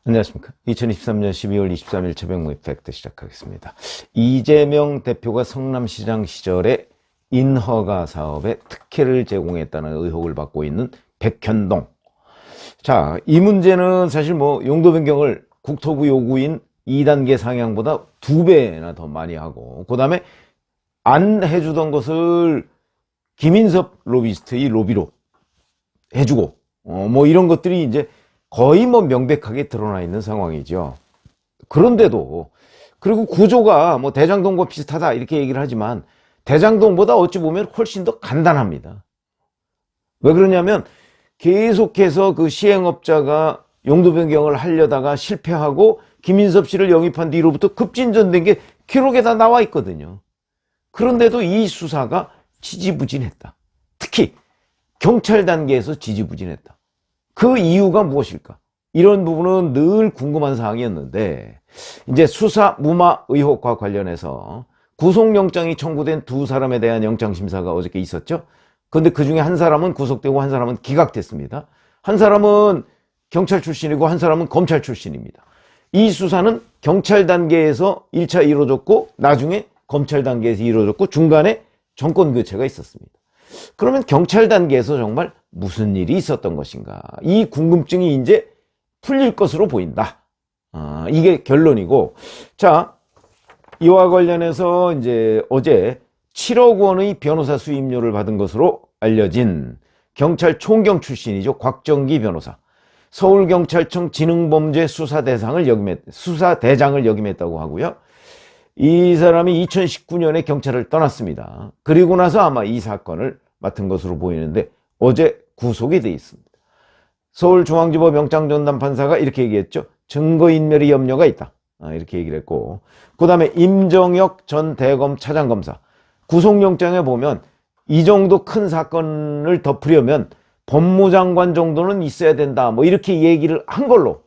안녕하십니까. 2023년 12월 23일 새벽 팩트 시작하겠습니다. 이재명 대표가 성남시장 시절에 인허가 사업에 특혜를 제공했다는 의혹을 받고 있는 백현동. 자, 이 문제는 사실 용도 변경을 국토부 요구인 2단계 상향보다 2배나 더 많이 하고, 그 다음에 안 해주던 것을 김인섭 로비스트의 로비로 해주고, 이런 것들이 이제 거의 명백하게 드러나 있는 상황이죠. 그런데도, 그리고 구조가 대장동과 비슷하다 이렇게 얘기를 하지만 대장동보다 어찌 보면 훨씬 더 간단합니다. 왜 그러냐면 계속해서 그 시행업자가 용도 변경을 하려다가 실패하고 김인섭 씨를 영입한 뒤로부터 급진전된 게 기록에 다 나와 있거든요. 그런데도 이 수사가 지지부진했다. 특히 경찰 단계에서 지지부진했다. 그 이유가 무엇일까? 이런 부분은 늘 궁금한 사항이었는데, 이제 수사 무마 의혹과 관련해서 구속영장이 청구된 두 사람에 대한 영장심사가 어저께 있었죠. 그런데 그 중에 한 사람은 구속되고 한 사람은 기각됐습니다. 한 사람은 경찰 출신이고 한 사람은 검찰 출신입니다. 이 수사는 경찰 단계에서 1차 이루어졌고 나중에 검찰 단계에서 이루어졌고 중간에 정권 교체가 있었습니다. 그러면 경찰 단계에서 정말 무슨 일이 있었던 것인가? 이 궁금증이 이제 풀릴 것으로 보인다. 이게 결론이고. 자, 이와 관련해서 이제 어제 7억 원의 변호사 수임료를 받은 것으로 알려진 경찰 총경 출신이죠. 곽정기 변호사. 서울경찰청 지능범죄 수사대장을 역임했다고 하고요. 이 사람이 2019년에 경찰을 떠났습니다. 그리고 나서 아마 이 사건을 맡은 것으로 보이는데 어제 구속이 돼 있습니다. 서울중앙지법 영장전담 판사가 이렇게 얘기했죠. 증거인멸의 염려가 있다. 이렇게 얘기를 했고, 그 다음에 임정혁 전 대검 차장검사. 구속영장에 보면 이 정도 큰 사건을 덮으려면 법무장관 정도는 있어야 된다. 이렇게 얘기를 한 걸로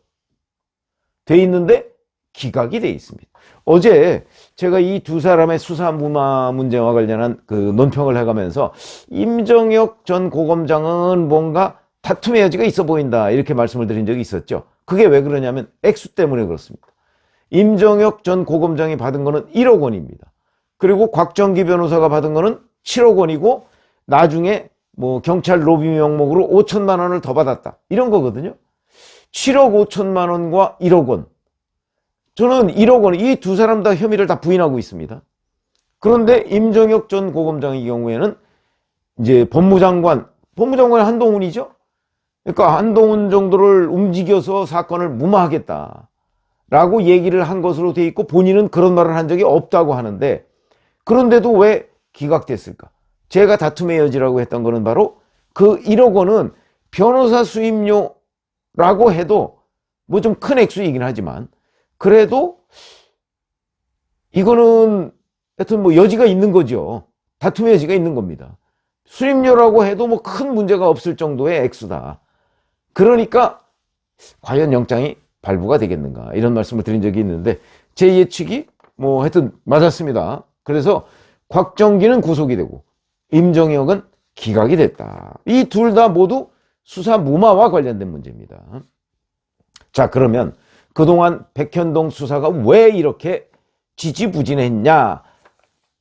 돼 있는데 기각이 돼 있습니다. 어제 제가 이 두 사람의 수사 무마 문제와 관련한 그 논평을 해가면서 임정혁 전 고검장은 뭔가 다툼의 여지가 있어 보인다 이렇게 말씀을 드린 적이 있었죠. 그게 왜 그러냐면 액수 때문에 그렇습니다. 임정혁 전 고검장이 받은 거는 1억 원입니다. 그리고 곽정기 변호사가 받은 거는 7억 원이고 나중에 경찰 로비 명목으로 5천만 원을 더 받았다 이런 거거든요. 7억 5천만 원과 1억 원. 저는 1억 원, 이 두 사람 다 혐의를 다 부인하고 있습니다. 그런데 임정혁 전 고검장의 경우에는 이제 법무장관 한동훈이죠? 그러니까 한동훈 정도를 움직여서 사건을 무마하겠다라고 얘기를 한 것으로 돼 있고 본인은 그런 말을 한 적이 없다고 하는데 그런데도 왜 기각됐을까? 제가 다툼의 여지라고 했던 거는 바로 그 1억 원은 변호사 수임료라고 해도 좀 큰 액수이긴 하지만 그래도 이거는 하여튼 여지가 있는 거죠. 다툼의 여지가 있는 겁니다. 수임료라고 해도 큰 문제가 없을 정도의 액수다. 그러니까 과연 영장이 발부가 되겠는가 이런 말씀을 드린 적이 있는데 제 예측이 하여튼 맞았습니다. 그래서 곽정기는 구속이 되고 임정혁은 기각이 됐다. 이 둘 다 모두 수사 무마와 관련된 문제입니다. 자, 그러면 그동안 백현동 수사가 왜 이렇게 지지부진했냐?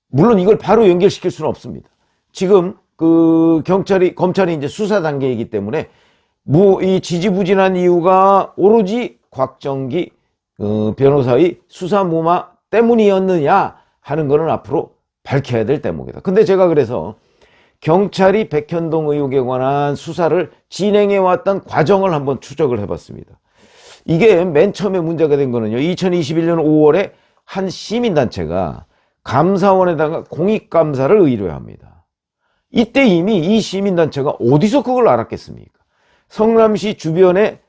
물론 이걸 바로 연결시킬 수는 없습니다. 지금 검찰이 이제 수사 단계이기 때문에 이 지지부진한 이유가 오로지 곽정기 변호사의 수사 무마 때문이었느냐 하는 거는 앞으로 밝혀야 될 대목이다. 근데 제가 그래서 경찰이 백현동 의혹에 관한 수사를 진행해왔던 과정을 한번 추적을 해봤습니다. 이게 맨 처음에 문제가 된 거는요. 2021년 5월에 한 시민단체가 감사원에다가 공익감사를 의뢰합니다. 이때 이미 이 시민단체가 어디서 그걸 알았겠습니까? 성남시 주변에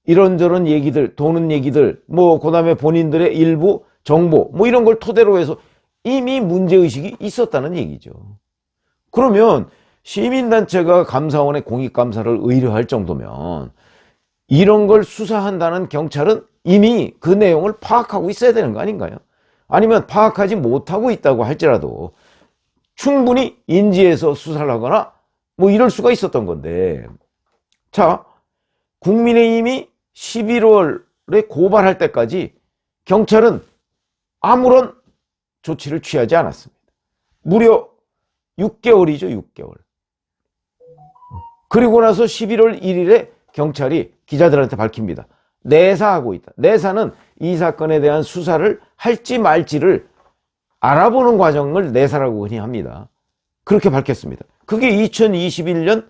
이런저런 얘기들, 도는 얘기들, 그 다음에 본인들의 일부 정보, 이런 걸 토대로 해서 이미 문제의식이 있었다는 얘기죠. 그러면 시민단체가 감사원에 공익감사를 의뢰할 정도면 이런 걸 수사한다는 경찰은 이미 그 내용을 파악하고 있어야 되는 거 아닌가요? 아니면 파악하지 못하고 있다고 할지라도 충분히 인지해서 수사를 하거나 이럴 수가 있었던 건데, 자, 국민의힘이 11월 고발할 때까지 경찰은 아무런 조치를 취하지 않았습니다. 무려 6개월이죠, 6개월. 그리고 나서 11월 1일에 경찰이 기자들한테 밝힙니다. 내사하고 있다. 내사는 이 사건에 대한 수사를 할지 말지를 알아보는 과정을 내사라고 흔히 합니다. 그렇게 밝혔습니다. 그게 2021년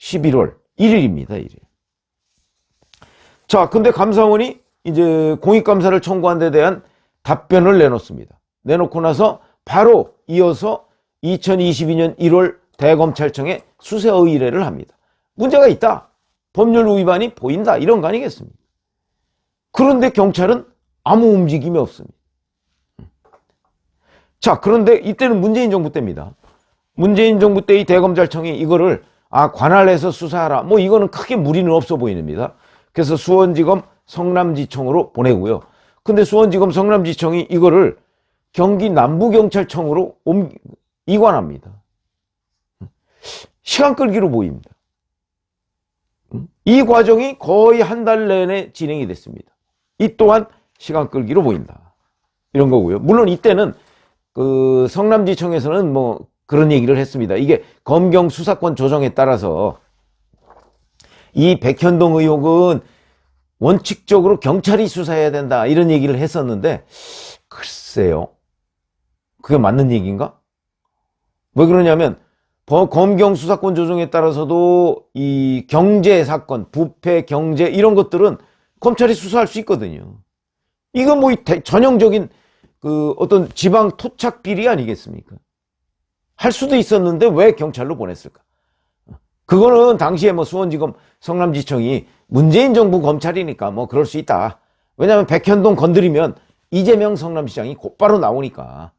11월 1일입니다. 1일. 자, 근데 감사원이 이제 공익감사를 청구한 데 대한 답변을 내놓습니다. 내놓고 나서 바로 이어서 2022년 1월 대검찰청에 수사 의뢰를 합니다. 문제가 있다. 법률 위반이 보인다. 이런 거 아니겠습니까? 그런데 경찰은 아무 움직임이 없습니다. 자, 그런데 이때는 문재인 정부 때입니다. 문재인 정부 때 이 대검찰청이 이거를 관할해서 수사하라. 뭐 이거는 크게 무리는 없어 보입니다. 그래서 수원지검 성남지청으로 보내고요. 근데 수원지검 성남지청이 이거를 경기 남부경찰청으로 이관합니다. 시간 끌기로 보입니다. 이 과정이 거의 한 달 내내 진행이 됐습니다. 이 또한 시간 끌기로 보인다. 이런 거고요. 물론 이때는 그 성남지청에서는 뭐 그런 얘기를 했습니다. 이게 검경 수사권 조정에 따라서 이 백현동 의혹은 원칙적으로 경찰이 수사해야 된다. 이런 얘기를 했었는데 글쎄요. 그게 맞는 얘기인가? 왜 그러냐면 검경 수사권 조정에 따라서도 이 경제 사건, 부패, 경제 이런 것들은 검찰이 수사할 수 있거든요. 이건 뭐 전형적인 그 어떤 지방 토착 비리 아니겠습니까? 할 수도 있었는데 왜 경찰로 보냈을까? 그거는 당시에 뭐 수원지검 성남지청이 문재인 정부 검찰이니까 뭐 그럴 수 있다. 왜냐하면 백현동 건드리면 이재명 성남시장이 곧바로 나오니까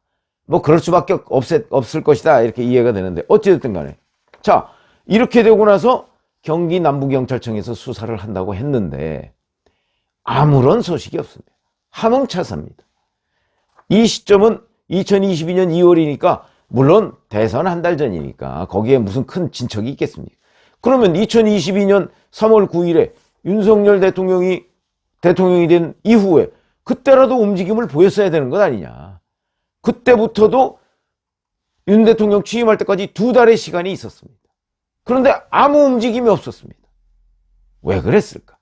뭐 그럴 수밖에 없을 것이다. 이렇게 이해가 되는데 어찌됐든 간에. 자, 이렇게 되고 나서 경기 남부경찰청에서 수사를 한다고 했는데 아무런 소식이 없습니다. 함흥차사입니다. 이 시점은 2022년 2월이니까 물론 대선 한 달 전이니까 거기에 무슨 큰 진척이 있겠습니까? 그러면 2022년 3월 9일에 윤석열 대통령이 된 이후에 그때라도 움직임을 보였어야 되는 것 아니냐. 그때부터도 윤 대통령 취임할 때까지 2달의 시간이 있었습니다. 그런데 아무 움직임이 없었습니다. 왜 그랬을까?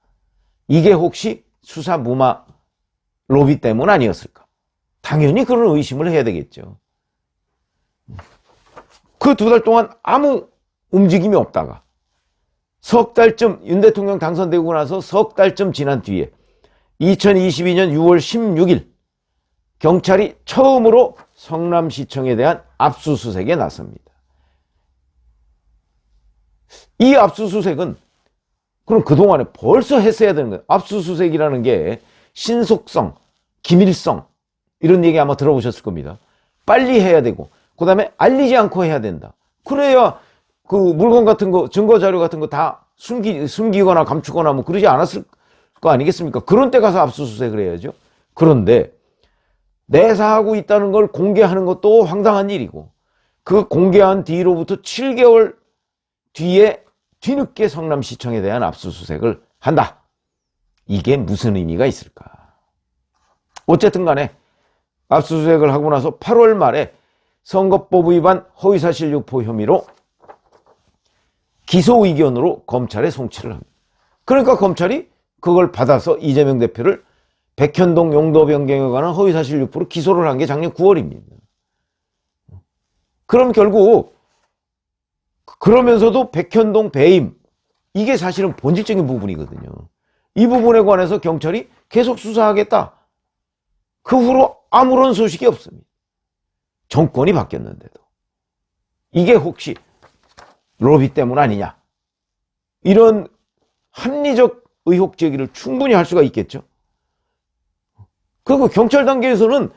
이게 혹시 수사 무마 로비 때문 아니었을까? 당연히 그런 의심을 해야 되겠죠. 그 2달 동안 아무 움직임이 없다가 석 달쯤 윤 대통령 당선되고 나서 석 달쯤 지난 뒤에 2022년 6월 16일 경찰이 처음으로 성남시청에 대한 압수수색에 나섭니다. 이 압수수색은 그럼 그동안에 벌써 했어야 되는 거예요. 압수수색이라는 게 신속성, 기밀성 이런 얘기 아마 들어보셨을 겁니다. 빨리 해야 되고 그 다음에 알리지 않고 해야 된다. 그래야 그 물건 같은 거, 증거 자료 같은 거 다 숨기거나 감추거나 뭐 그러지 않았을 거 아니겠습니까? 그런 때 가서 압수수색을 해야죠. 그런데 내사하고 있다는 걸 공개하는 것도 황당한 일이고 그 공개한 뒤로부터 7개월 뒤에 뒤늦게 성남시청에 대한 압수수색을 한다. 이게 무슨 의미가 있을까? 어쨌든 간에 압수수색을 하고 나서 8월 말에 선거법 위반 허위사실 유포 혐의로 기소 의견으로 검찰에 송치를 합니다. 그러니까 검찰이 그걸 받아서 이재명 대표를 백현동 용도 변경에 관한 허위사실 유포로 기소를 한 게 작년 9월입니다. 그럼 결국 그러면서도 백현동 배임 이게 사실은 본질적인 부분이거든요. 이 부분에 관해서 경찰이 계속 수사하겠다. 그 후로 아무런 소식이 없습니다. 정권이 바뀌었는데도. 이게 혹시 로비 때문 아니냐. 이런 합리적 의혹 제기를 충분히 할 수가 있겠죠. 그리고 경찰 단계에서는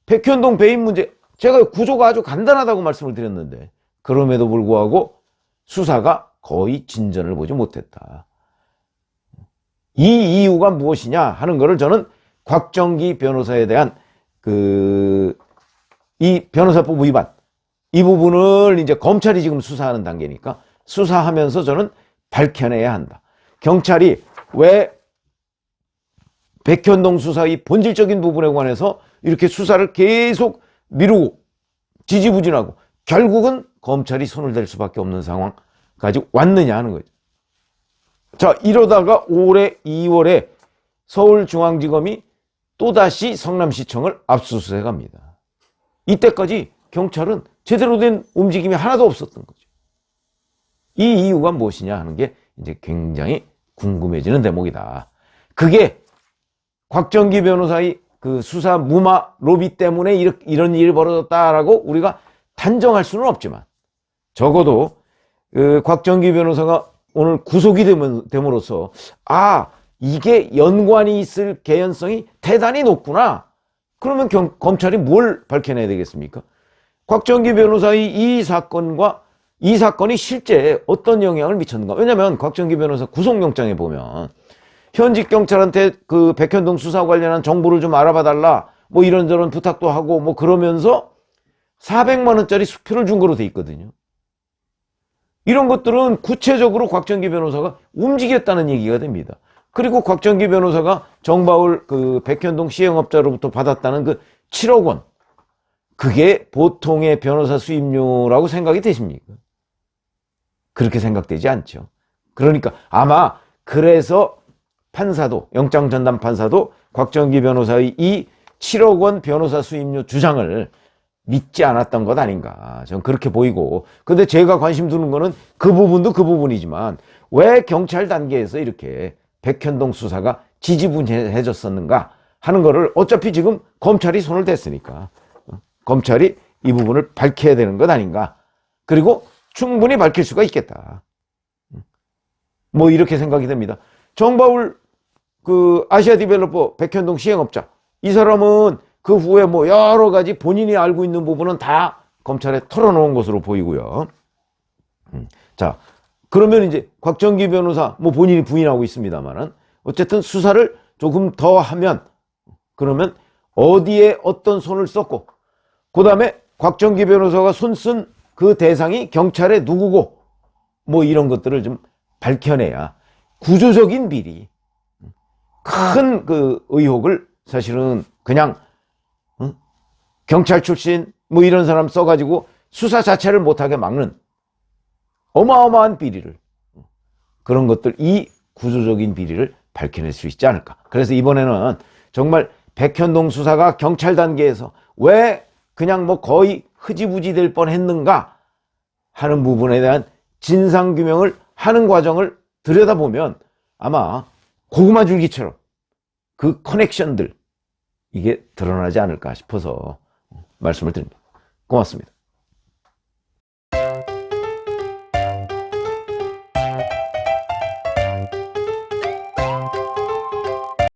백현동 배임 문제 제가 구조가 아주 간단하다고 말씀을 드렸는데 그럼에도 불구하고 수사가 거의 진전을 보지 못했다. 이 이유가 무엇이냐 하는 것을 저는 곽정기 변호사에 대한 이 변호사법 위반 이 부분을 이제 검찰이 지금 수사하는 단계니까 수사하면서 저는 밝혀내야 한다. 경찰이 왜 백현동 수사의 본질적인 부분에 관해서 이렇게 수사를 계속 미루고 지지부진하고 결국은 검찰이 손을 댈 수밖에 없는 상황까지 왔느냐 하는 거죠. 자, 이러다가 올해 2월에 서울중앙지검이 또다시 성남시청을 압수수색합니다. 이때까지 경찰은 제대로 된 움직임이 하나도 없었던 거죠. 이 이유가 무엇이냐 하는 게 이제 굉장히 궁금해지는 대목이다. 그게 곽정기 변호사의 그 수사 무마 로비 때문에 이런 일이 벌어졌다라고 우리가 단정할 수는 없지만 적어도 그 곽정기 변호사가 오늘 구속이 됨으로써 이게 연관이 있을 개연성이 대단히 높구나. 그러면 검찰이 뭘 밝혀내야 되겠습니까? 곽정기 변호사의 이 사건이 실제 어떤 영향을 미쳤는가. 왜냐하면 곽정기 변호사 구속영장에 보면 현직 경찰한테 그 백현동 수사 관련한 정보를 좀 알아봐 달라 뭐 이런저런 부탁도 하고 뭐 그러면서 400만 원짜리 수표를 준 거로 돼 있거든요. 이런 것들은 구체적으로 곽정기 변호사가 움직였다는 얘기가 됩니다. 그리고 곽정기 변호사가 정바울 그 백현동 시행업자로부터 받았다는 그 7억 원, 그게 보통의 변호사 수임료라고 생각이 되십니까? 그렇게 생각되지 않죠. 그러니까 아마 그래서 판사도, 영장 전담 판사도 곽정기 변호사의 이 7억 원 변호사 수임료 주장을 믿지 않았던 것 아닌가. 저는 그렇게 보이고. 근데 제가 관심 두는 거는 그 부분도 그 부분이지만 왜 경찰 단계에서 이렇게 백현동 수사가 지지부진해졌었는가 하는 거를 어차피 지금 검찰이 손을 댔으니까 검찰이 이 부분을 밝혀야 되는 것 아닌가. 그리고 충분히 밝힐 수가 있겠다. 뭐 이렇게 생각이 됩니다. 정바울 그 아시아디벨로퍼 백현동 시행업자, 이 사람은 그 후에 뭐 여러 가지 본인이 알고 있는 부분은 다 검찰에 털어놓은 것으로 보이고요. 자, 그러면 이제 곽정기 변호사 뭐 본인이 부인하고 있습니다만은 어쨌든 수사를 조금 더 하면 그러면 어디에 어떤 손을 썼고 그 다음에 곽정기 변호사가 손 쓴 그 대상이 경찰에 누구고 뭐 이런 것들을 좀 밝혀내야 구조적인 비리, 큰 그 의혹을 사실은 그냥 경찰 출신 뭐 이런 사람 써가지고 수사 자체를 못하게 막는 어마어마한 비리를, 그런 것들, 이 구조적인 비리를 밝혀낼 수 있지 않을까. 그래서 이번에는 정말 백현동 수사가 경찰 단계에서 왜 그냥 뭐 거의 흐지부지 될 뻔했는가 하는 부분에 대한 진상규명을 하는 과정을 들여다보면 아마 고구마 줄기처럼 그 커넥션들, 이게 드러나지 않을까 싶어서 말씀을 드립니다. 고맙습니다.